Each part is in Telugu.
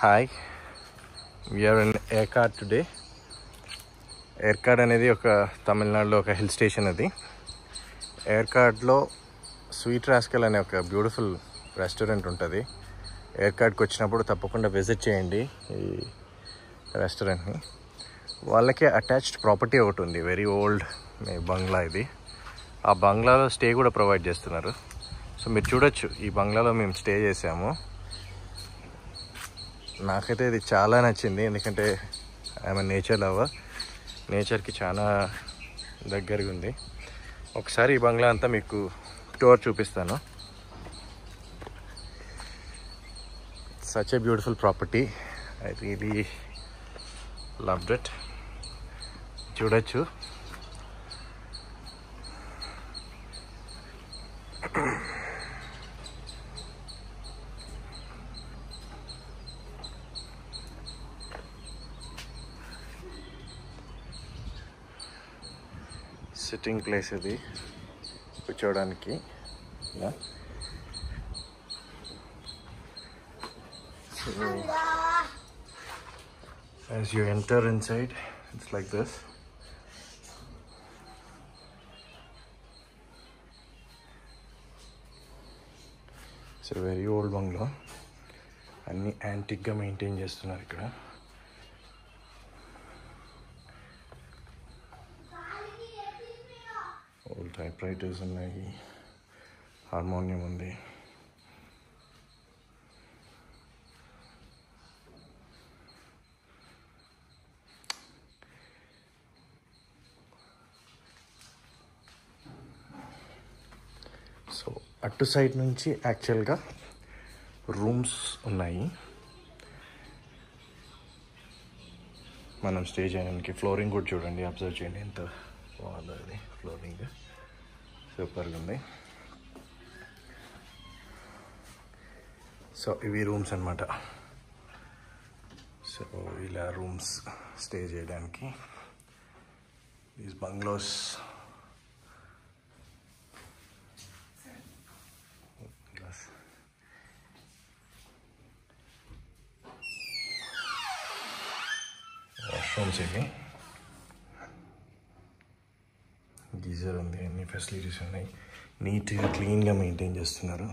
Hi, we are in Yercaud today. Yercaud అనేది ఒక తమిళనాడులో ఒక హిల్ స్టేషన్. అది ఏర్కాడ్లో స్వీట్ రాస్కల్ అనే ఒక బ్యూటిఫుల్ రెస్టారెంట్ ఉంటుంది. ఏర్కాడ్కి వచ్చినప్పుడు తప్పకుండా విజిట్ చేయండి ఈ రెస్టారెంట్ని. వాళ్ళకి అటాచ్డ్ ప్రాపర్టీ ఒకటి ఉంది, వెరీ ఓల్డ్ బంగ్లా. ఇది ఆ బంగ్లాలో స్టే కూడా ప్రొవైడ్ చేస్తున్నారు. సో మీరు చూడొచ్చు, ఈ బంగ్లాలో మేము స్టే చేసాము. నాకైతే ఇది చాలా నచ్చింది, ఎందుకంటే ఐఎమ్ నేచర్ లవర్. నేచర్కి చాలా దగ్గరగా ఉంది. ఒకసారి ఈ బంగ్లా అంతా మీకు టూర్ చూపిస్తాను. Such a beautiful property. I really loved it. చూడొచ్చు. సిట్టింగ్ ప్లేస్ ఇది, కూర్చోవడానికి. So as you enter inside, it's like this. It's a very old bungalow. అన్ని యాంటిక్గా మెయింటైన్ చేస్తున్నారు ఇక్కడ. ఓల్డ్ టైప్ రైటర్స్ ఉన్నాయి, హార్మోనియం ఉంది. సో అటు సైడ్ నుంచి యాక్చువల్గా రూమ్స్ ఉన్నాయి. మనం స్టే చేయడానికి ఫ్లోరింగ్ కూడా చూడండి, అబ్జర్వ్ చేయండి ఎంత బాగుందో. అది ఫ్లోరింగ్ సూపర్గా ఉంది. సో ఇవి రూమ్స్ అన్నమాట. సో ఇలా రూమ్స్ స్టే చేయడానికి. దీస్ బంగ్లోస్ వాష్రూమ్స్ ఇవి. గీజర్ ఉంది, అన్ని ఫెసిలిటీస్ ఉన్నాయి. నీట్గా క్లీన్గా మెయింటైన్ చేస్తున్నారు.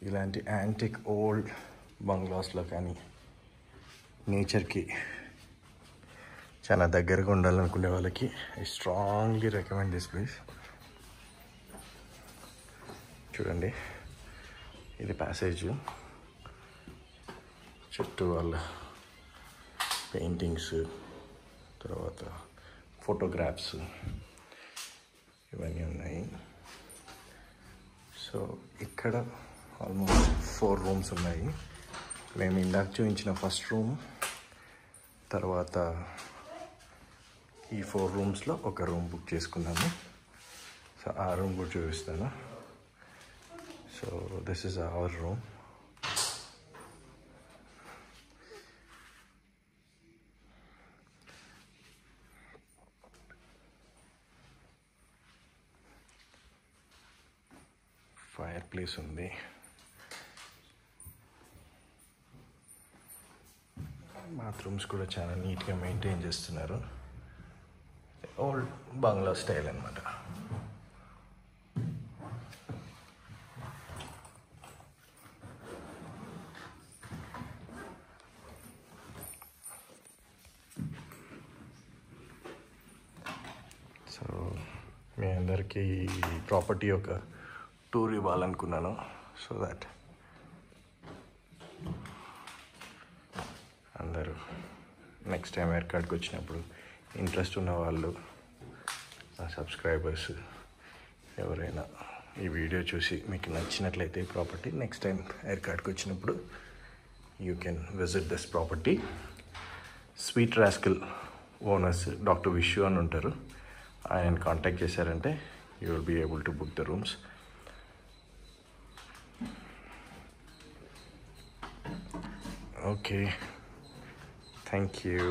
ఇలాంటి యాంటిక్ ఓల్డ్ బంగ్లాస్లో కానీ నేచర్కి చాలా దగ్గరగా ఉండాలనుకునే వాళ్ళకి I strongly recommend this place. చూడండి, ఇది ప్యాసేజ్. చుట్టూ వాళ్ళ పెయింటింగ్స్, తర్వాత ఫోటోగ్రాఫ్స్ ఇవన్నీ ఉన్నాయి. సో ఇక్కడ ఆల్మోస్ట్ 4 రూమ్స్ ఉన్నాయి. మేము ఇందాక చూపించిన ఫస్ట్ రూమ్ తర్వాత ఈ 4 రూమ్స్లో ఒక రూమ్ బుక్ చేసుకున్నాము. సో ఆ రూమ్ కూడా చూపిస్తాను. So this is our room. Fire place ఉంది. బాత్రూమ్స్ కూడా చాలా నీట్గా మెయింటైన్ చేస్తున్నారు. ఓల్డ్ బంగ్లా స్టైల్ అన్నమాట. సో మీ అందరికీ ప్రాపర్టీ ఒక టూర్ ఇవ్వాలనుకున్నాను. సో దట్ అందరూ నెక్స్ట్ టైం ఏర్కాడ్కి వచ్చినప్పుడు ఇంట్రెస్ట్ ఉన్న వాళ్ళు, నా సబ్స్క్రైబర్స్ ఎవరైనా ఈ వీడియో చూసి మీకు నచ్చినట్లయితే ఈ ప్రాపర్టీ నెక్స్ట్ టైం ఏర్కాడ్కి వచ్చినప్పుడు you can visit this property. Sweet Rascal owners doctor Vishwa అని ఉంటారు. ఆయన కాంటాక్ట్ చేశారంటే you will be able to book the rooms. Okay, thank you.